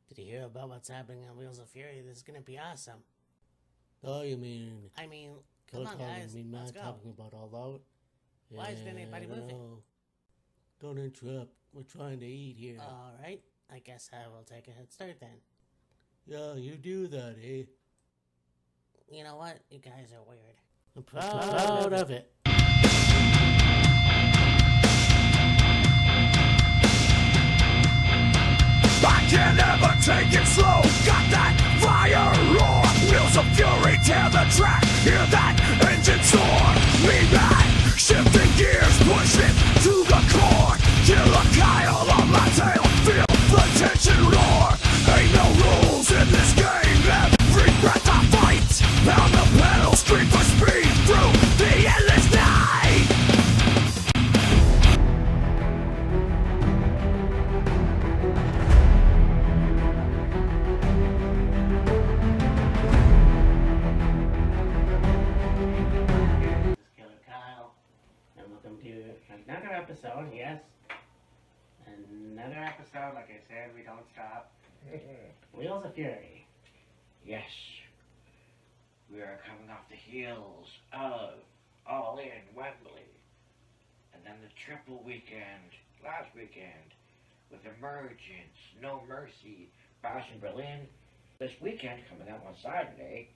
Did you hear about what's happening on Wheels of Fury? This is gonna be awesome. Oh, you mean... Come on, guys, let's go. talking about All Out? Why isn't anybody moving? Don't interrupt. We're trying to eat here. Alright, I guess I will take a head start then. Yeah, you do that, eh? You know what? You guys are weird. I'm proud of it. I can never take it slow. Got that fire roar. Wheels of fury tear the track. Hear that engine soar. Lean back, shifting gears, push it to the core. Killer Kyle on my tail. Feel the tension roar. Ain't no rules in this game. Every breath I fight. Pound the pedal, scream for speed through the endless night. Another episode, yes. Another episode, like I said, we don't stop. Wheels of Fury. Yes. We are coming off the heels of All In Wembley. And then the triple weekend, last weekend, with Emergence, No Mercy, Bash in Berlin. This weekend, coming up on Saturday,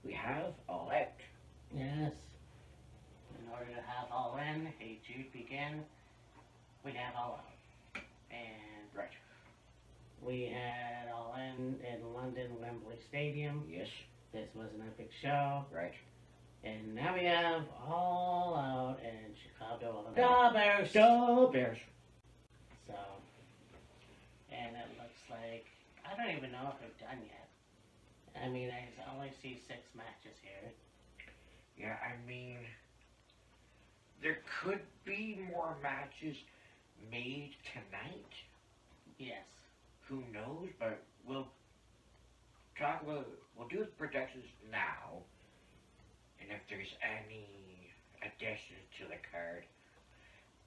we have All Out. Yes. In order to have All In, Hey Jude begin, we have All Out. And Right. we had All In London, Wembley Stadium. Yes. This was an epic show. Right. And now we have All Out in Chicago, Illinois. Bears! Go Bears. So, and it looks like, I don't even know if they're done yet. I mean, I only see 6 matches here. Yeah, I mean, there could be more matches made tonight. Yes. Who knows? But we'll do the predictions now. And if there's any additions to the card,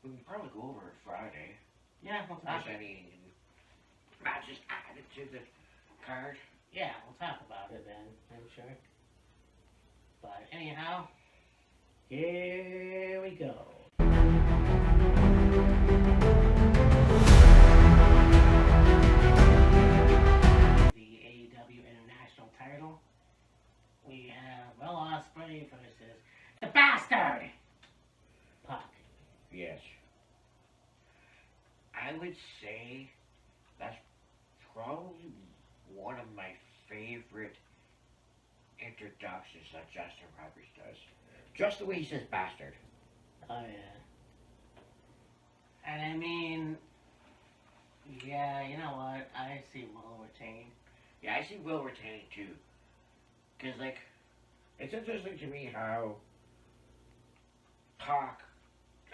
we can probably go over it Friday. Yeah, we'll If talk. there's any matches added to the card. Yeah, we'll talk about it then, I'm sure. But anyhow, here we go. The AEW International title. We have Will Ospreay versus the Bastard! Puck. Yes. I would say that's probably one of my favorite introductions that Justin Roberts does. Just the way he says bastard. Oh yeah. And I mean, yeah, you know what? I see Will retain. Yeah, I see Will retaining too. Because, like, it's interesting to me how Pac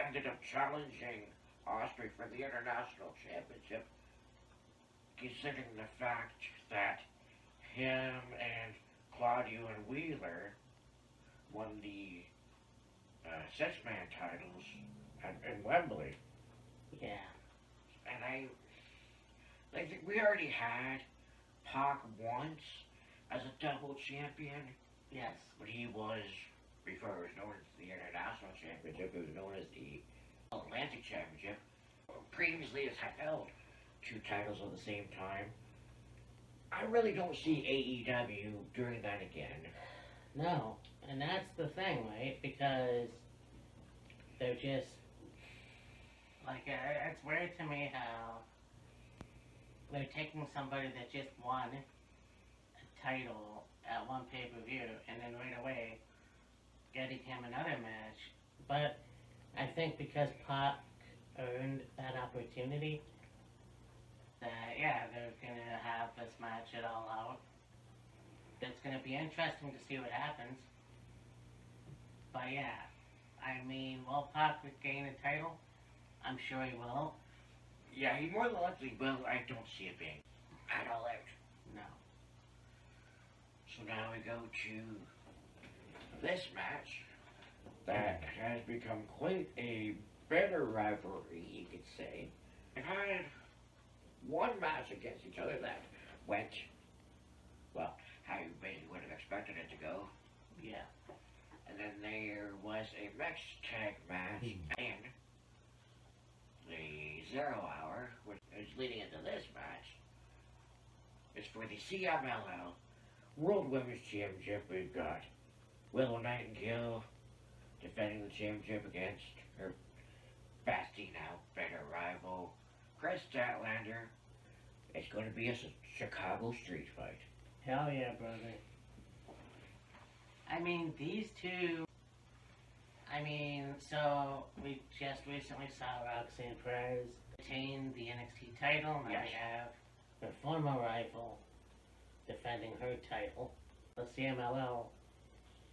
ended up challenging Ospreay for the International Championship, considering the fact that him and Claudio and Wheeler won the 6-man titles in Wembley. Yeah. And we already had Pac once as a double champion. Yes. But he was, before it was known as the International Championship, it was known as the Atlantic Championship. Previously has held 2 titles at the same time. I really don't see AEW doing that again. No, and that's the thing, right? Because they're just like it's weird to me how they're taking somebody that just won a title at one pay-per-view and then right away getting him another match. But I think because Pac earned that opportunity, that yeah, they're gonna have this match at All Out. It's gonna be interesting to see what happens. But yeah, I mean, will Pac gain a title? I'm sure he will. Yeah, he more than likely will. I don't see it being at All Out. No. So now we go to this match that has become quite a bitter rivalry, you could say. It had one match against each other that went, well, how you basically would have expected it to go. Yeah. And then there was a mixed tag match, and the 0 hour, which is leading into this match, is for the CMLL World Women's Championship. We've got Willow Nightingale defending the championship against her Bastille now better rival, Chris Statlander. It's going to be a Chicago street fight. Hell yeah, brother. I mean, these two... I mean, so we just recently saw Roxanne Perez retain the NXT title. Now Yes. we have her former rival defending her title, the CMLL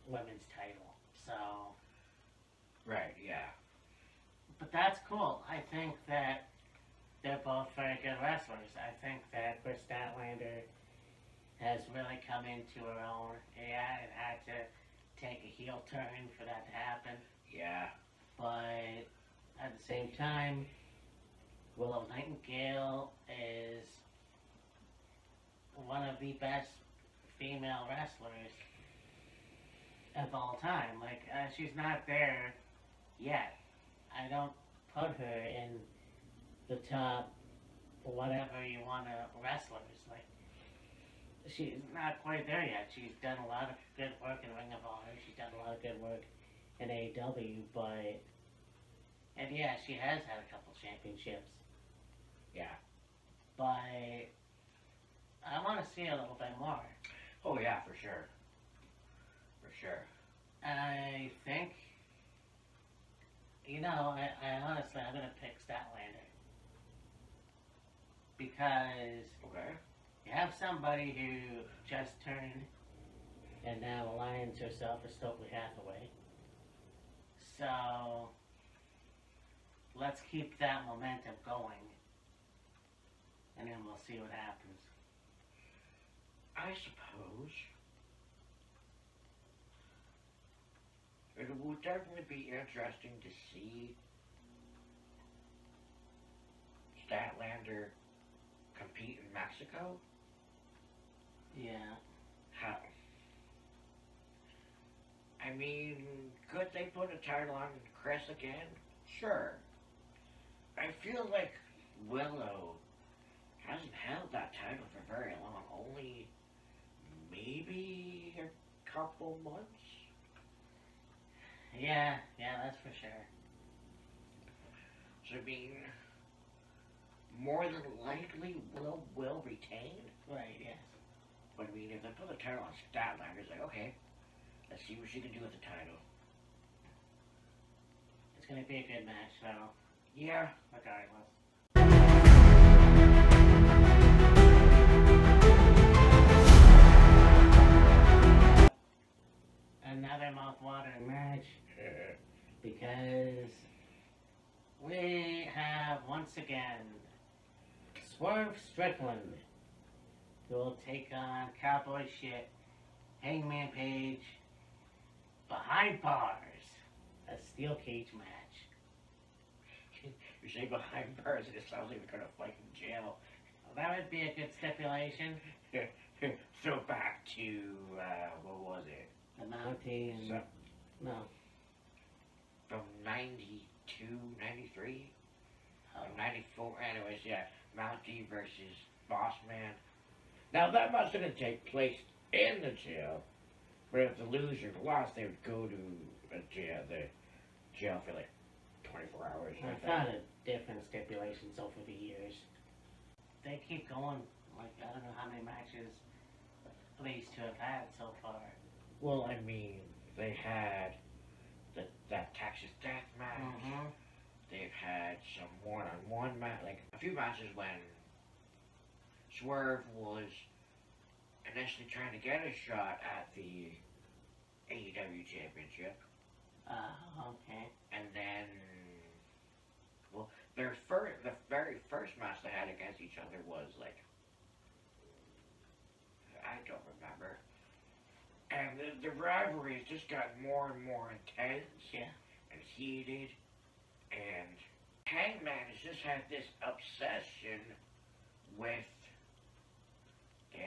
women's title. So... Right, yeah. But that's cool. I think that they're both very good wrestlers. I think that Chris Statlander has really come into her own. Yeah, it had to take a heel turn for that to happen. Yeah. But at the same time, Willow Nightingale is one of the best female wrestlers of all time. Like, she's not there yet. I don't put her in the top whatever you want to wrestlers. Like, she's not quite there yet. She's done a lot of good work in Ring of Honor. She's done a lot of good work in AEW, but... And yeah, she has had a couple championships. Yeah. But I want to see a little bit more. Oh yeah, for sure. For sure. I think... You know, I honestly, I'm going to pick Statlander. Because Okay. you have somebody who just turned and now aligns herself with Stokely Hathaway. So, let's keep that momentum going. And then we'll see what happens. I suppose it would definitely be interesting to see Statlander compete in Mexico. Yeah. How? I mean, could they put a title on Chris again? Sure. I feel like Willow hasn't held that title for very long. Only maybe a couple months. Yeah, that's for sure. So I mean, more than likely Willow will retain. Right, yes. But I mean, if they put the title on Statlander, it's like, okay, let's see what she can do with the title. It's going to be a good match, so Yeah. regardless. Another mouth-watering match, because we have once again Swerve Strickland, who will take on Cowboy Shit, Hangman Page, behind bars, a steel cage match. You say behind bars, and it sounds like they're gonna fight in jail. Well, that would be a good stipulation. So back to what was it? The Mountie and... So, No. from 92, 93? Oh. 94, anyways, yeah. Mountie versus Bossman. Now that must have take place in the jail, but if the loser lost, they would go to a jail for like 24 hours. I found a different stipulations over the years. They keep going, like, I don't know how many matches these two have had so far. Well, I mean, they had that Texas Death match. Mm-hmm. They've had some one-on-one match, like a few matches when Swerve was initially trying to get a shot at the AEW Championship. Okay. And then, well, the very first match they had against each other was like, I don't remember. And the rivalry has just gotten more and more intense. Yeah. And heated. And Hangman has just had this obsession with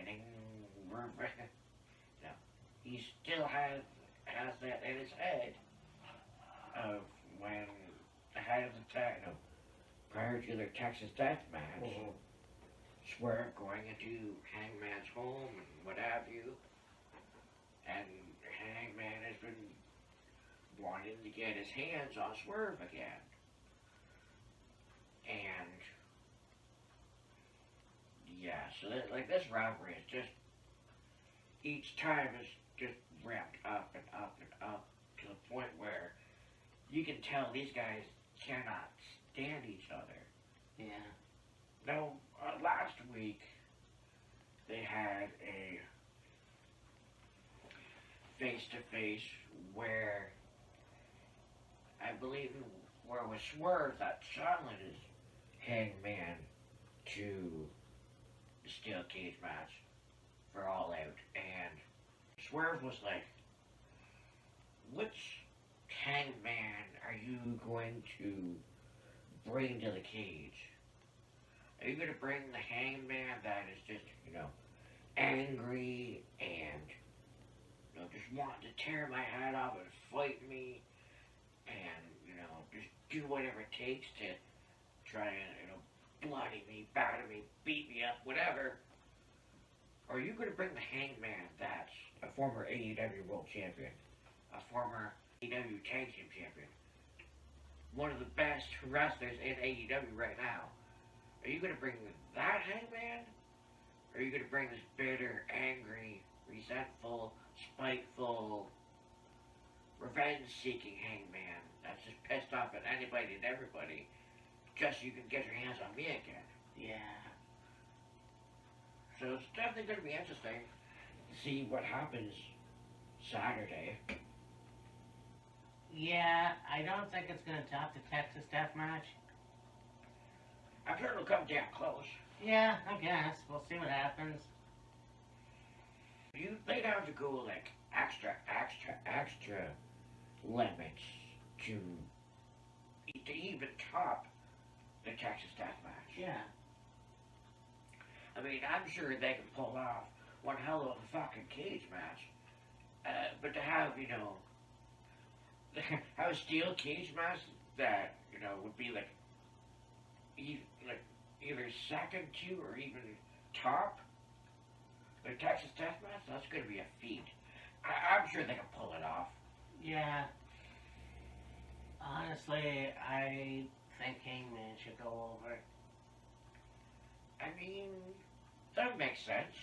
getting he still has that in his head of when ahead of the time, prior to their Texas death match, Swerve going into Hangman's home and what have you, and Hangman has been wanting to get his hands on Swerve again, and yeah, so this rivalry is just each time is just ramped up and up and up to the point where you can tell these guys cannot stand each other. Yeah. Now, last week they had a face-to-face where I believe where it was Swerve that challenged Hangman to the steel cage match for All Out, and Swerve was like, which Hangman are you going to bring to the cage? Are you going to bring the Hangman that is just, angry and, just wanting to tear my head off and fight me and, just do whatever it takes to try and, bloody me, batter me, beat me up, whatever? Or are you going to bring the Hangman that's a former AEW World Champion, a former AEW Tag Team Champion, one of the best wrestlers in AEW right now? Are you going to bring that Hangman? Or are you going to bring this bitter, angry, resentful, spiteful, revenge-seeking Hangman that's just pissed off at anybody and everybody just so you can get your hands on me again? Yeah. So it's definitely going to be interesting to see what happens Saturday. Yeah, I don't think it's going to top the Texas Death Match. I'm sure it'll come damn close. Yeah, I guess. We'll see what happens. They'd have to go like extra limits to even top the Texas Death Match. Yeah. I mean, I'm sure they can pull off one hell of a fucking cage match. But to have, have a steel cage match that, would be like either second to or even top the Texas Death Match, that's going to be a feat. I'm sure they can pull it off. Yeah. Honestly, I think Hangman should go over. I mean, that makes sense.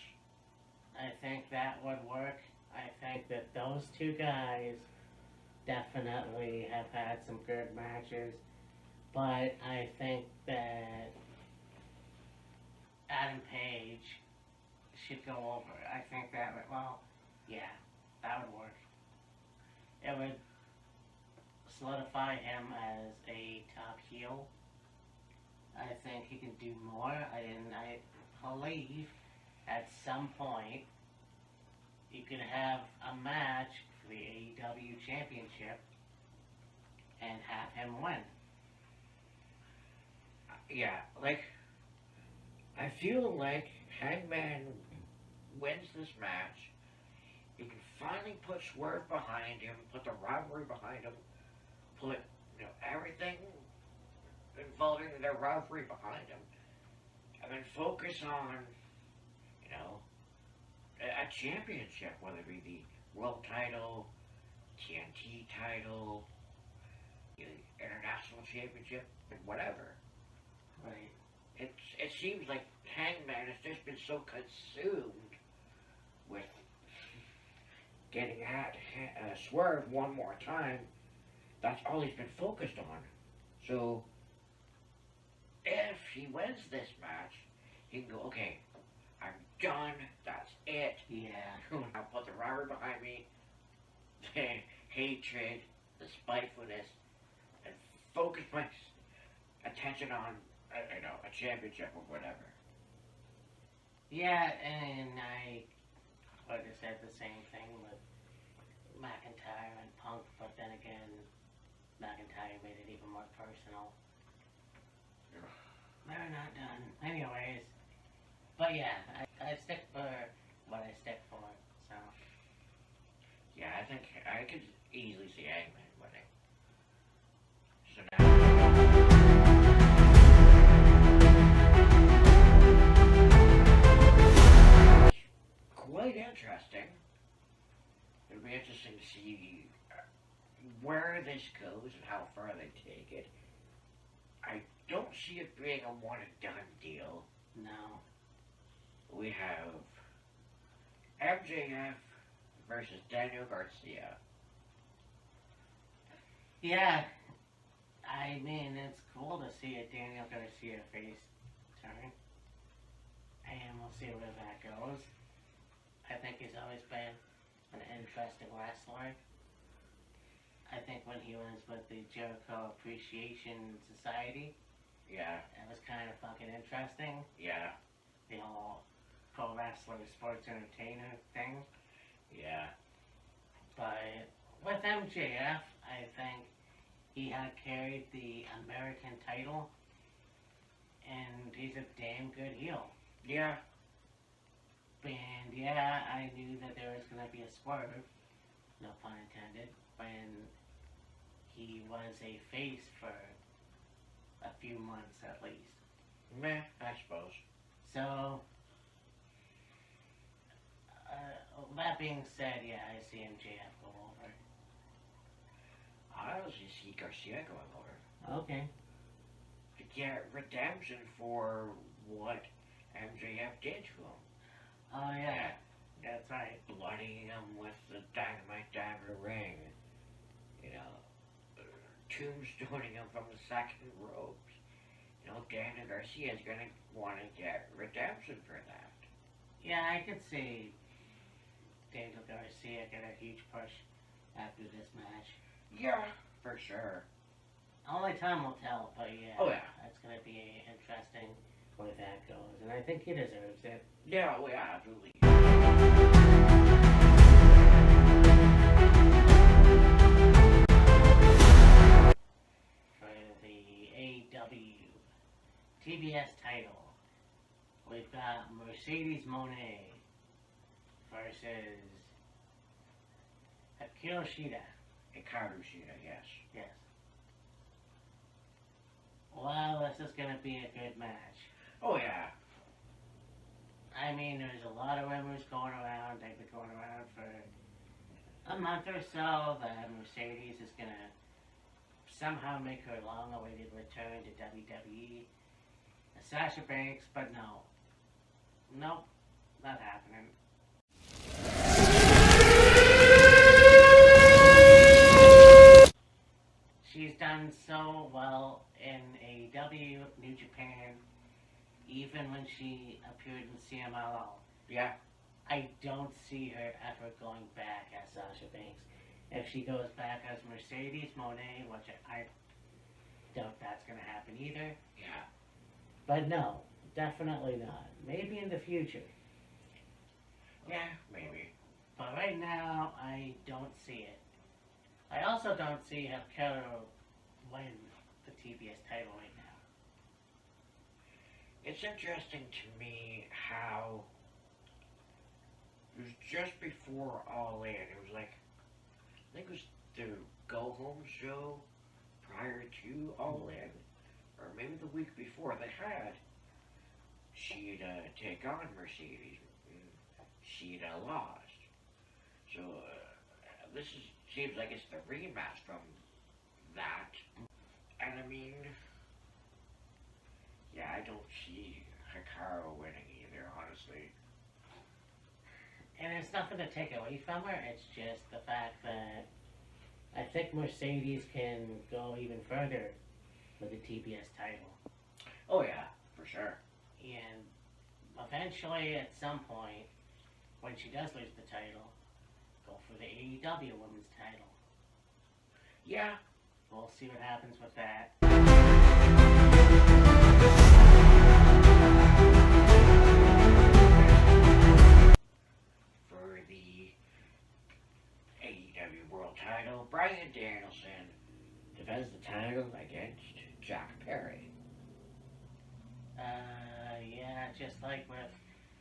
I think that would work. I think that those two guys definitely have had some good matches. But I think that Adam Page should go over. I think that would, that would work. It would solidify him as a top heel. I think he can do more. I believe at some point you could have a match for the AEW Championship and have him win. Yeah, I feel like Hangman wins this match. He can finally put Swerve behind him, put the rivalry behind him, put, everything involving their rivalry behind him, and then focus on, a championship, whether it be the world title, TNT title, international championship, whatever. Right. It seems like Hangman has just been so consumed with getting at Swerve one more time. That's all he's been focused on. So, if he wins this match, he can go, okay, I'm done, that's it. Yeah. I'll put the rivalry behind me, the hatred, the spitefulness, and focus my attention on, a championship or whatever. Yeah, and I would have said the same thing with McIntyre and Punk, but then again, McIntyre made it even more personal. They're not done. Anyways, but yeah, I stick for think I could easily see Hangman winning. So now. Quite interesting. It'll be interesting to see where this goes and how far they take it. I don't see it being a one and done deal. No. We have MJF versus Daniel Garcia. Yeah. I mean, it's cool to see a Daniel Garcia face turn. And we'll see where that goes. I think he's always been an interesting wrestler. I think when he was with the Jericho Appreciation Society, Yeah, it was kind of fucking interesting. yeah, The whole pro wrestler sports entertainer thing. yeah. But with MJF, I think he had carried the American title, and he's a damn good heel. Yeah, And yeah, I knew that there was going to be a swerve, no pun intended, when he was a face for a few months at least. meh, I suppose. So, that being said, yeah, I see MJF go over. I also see Garcia going over. Okay. To get redemption for what MJF did to him. Oh yeah, that's right. Bloodying him with the dynamite dagger ring. You know, tombstoning him from the second ropes. You know, Daniel Garcia is going to want to get redemption for that. Yeah, I could see Daniel Garcia get a huge push after this match. Yeah, for sure. Only time will tell, but yeah. Oh, yeah. That's gonna be interesting where that goes, and I think he deserves it. Yeah, oh, yeah, absolutely. For the AEW TBS title, we've got Mercedes Moné versus Hikaru Shida. Hikaru Shida, yes. Yes. Well, this is gonna be a good match. Oh, yeah. I mean, there's a lot of rumors going around. They've been going around for a month or so that Mercedes is gonna somehow make her long-awaited return to WWE. Sasha Banks, but no. Nope, not happening. She's done so well in AEW, New Japan, even when she appeared in CMLL. Yeah. I don't see her ever going back as Sasha Banks. If she goes back as Mercedes Moné, which I doubt that's going to happen either. Yeah. But no, definitely not. Maybe in the future. Yeah, maybe. But right now, I don't see it. I also don't see Hikaru win the TBS title right now. It's interesting to me how it was just before All In. It was like, I think it was the Go Home show prior to All In, or maybe the week before. They had Shida take on Mercedes. Shida lost. So this seems like it's the rematch from that. And I mean, yeah, I don't see Hikaru winning either, honestly. And it's nothing to take away from her, it's just the fact that I think Mercedes can go even further with the TBS title. Oh yeah, for sure. And eventually, at some point, when she does lose the title, go for the AEW Women's title. Yeah. We'll see what happens with that. For the AEW World title, Bryan Danielson defends the title against Jack Perry. Yeah, just like with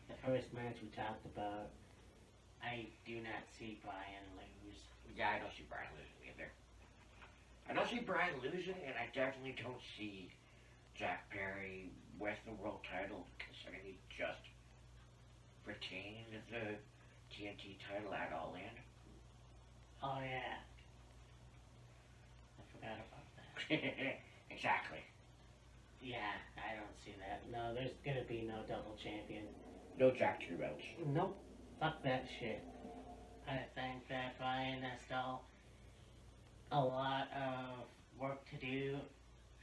the first match we talked about, I do not see Brian lose. Yeah, I don't see Brian losing either. I don't see Brian losing, and I definitely don't see Jack Perry with the world title, considering he just retained the TNT title at All In. Oh yeah. I forgot about that. Exactly. Yeah, I don't see that. No, there's gonna be no double champion. No Jack Two belts. Nope. Fuck that shit. I think that Brian has still a lot of work to do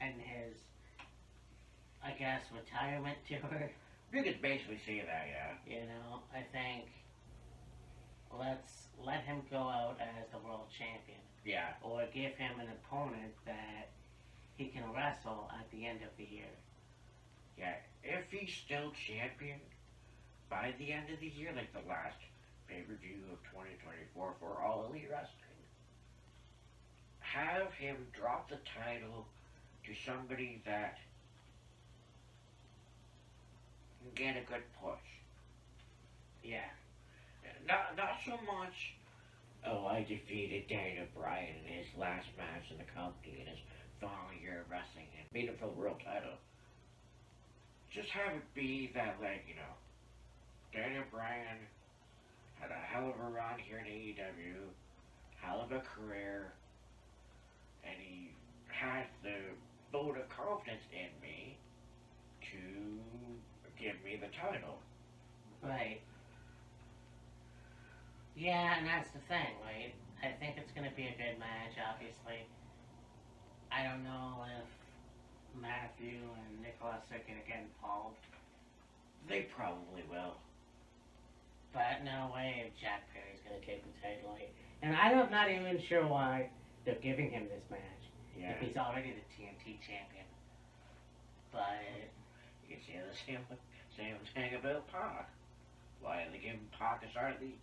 in his, I guess, retirement tour. You could basically say that, yeah. You know, I think let's let him go out as the world champion. Yeah. Or give him an opponent that he can wrestle at the end of the year. Yeah. If he's still champion by the end of the year, like the last pay-per-view of 2024 for All Elite Wrestling, have him drop the title to somebody that can get a good push. Yeah. Not so much, oh, I defeated Daniel Bryan in his last match in the company in his final year of wrestling and beat him for the world title. Just have it be that, like, you know, Daniel Bryan had a hell of a run here in AEW, hell of a career, and he had the vote of confidence in me to give me the title. Right. Yeah, and that's the thing, right? I think it's going to be a good match, obviously. I don't know if Matthew and Nicholas are going to get involved. They probably will. But no way if Jack Perry's going to take the title. And I'm not even sure why they're giving him this match. Yeah. If he's already the TNT champion. But You can say the same thing about Pac. Why they give him Pac as part of the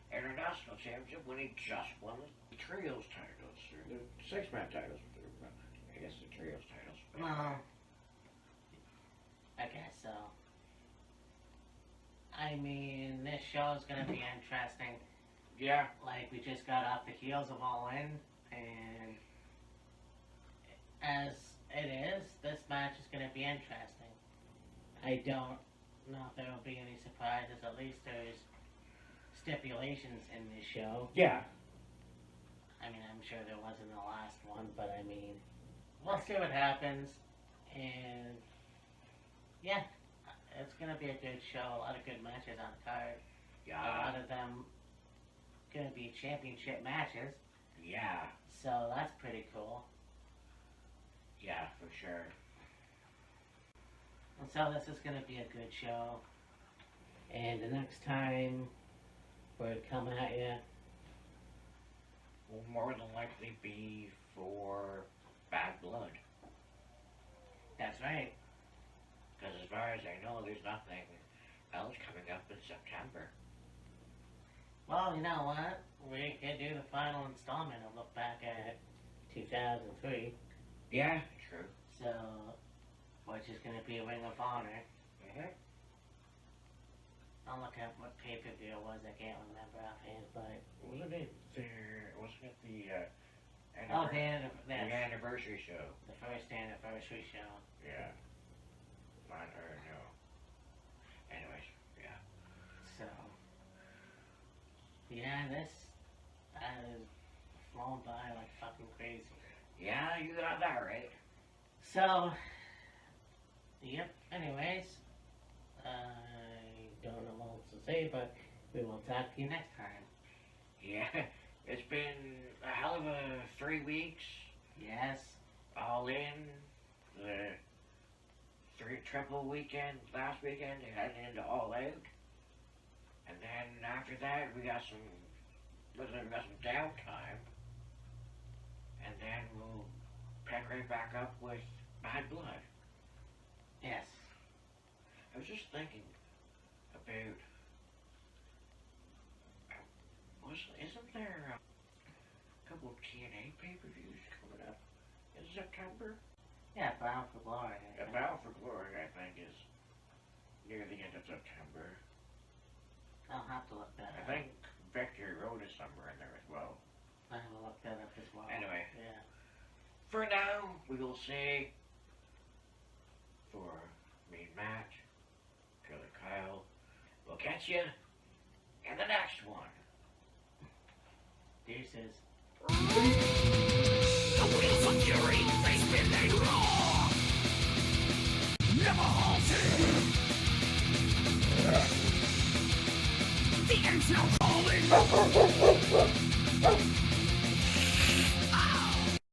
International Championship when he just won the Trios titles, or the six-man titles. I guess the Trios titles. well, I guess so. I mean, this show is going to be interesting. Yeah. Like, we just got off the heels of All In, and as it is, this match is going to be interesting. I don't know if there will be any surprises. At least there's stipulations in this show. Yeah. I mean, I'm sure there wasn't the last one, but I mean, we'll see what happens. And yeah, it's going to be a good show. A lot of good matches on the card. A lot Yeah. of them going to be championship matches. Yeah. So that's pretty cool. Yeah, for sure. And so this is going to be a good show. And the next time we're coming at you, Will more than likely be for Bad Blood. that's right. Because as far as I know, there's nothing else coming up in September. Well, you know what? We could do the final installment and look back at 2003. Yeah, true. So, which is going to be Ring of Honor. Mm-hmm. I'll look at what pay-per-view it was. I can't remember offhand, but Wasn't it the oh, the that's anniversary show? the first anniversary show. Yeah. Mine or no. Anyways, yeah. So, yeah, this has flown by like fucking crazy. Yeah, you got that right. So, yep. Anyways, I don't know what else to say, but we will talk to you next time. Yeah, it's been a hell of a 3 weeks. Yes. All in. The triple weekend last weekend, heading into All Out. And then after that, we got some downtime. And then we'll pick right back up with Bad Blood. Yes. I was just thinking about, isn't there a couple of TNA pay-per-views coming up in September? Yeah, Bound for Glory. Battle for Glory, I think, is near the end of September. I'll have to look that I up. think Factory Road is somewhere in there as well. I will look that up as well. Anyway. Yeah. For now, we will say, for me and Matt, Killer Kyle, we'll catch you in the next one. Deuces. The wheels of fury, they spin, they roar. Never halting. The end's now calling.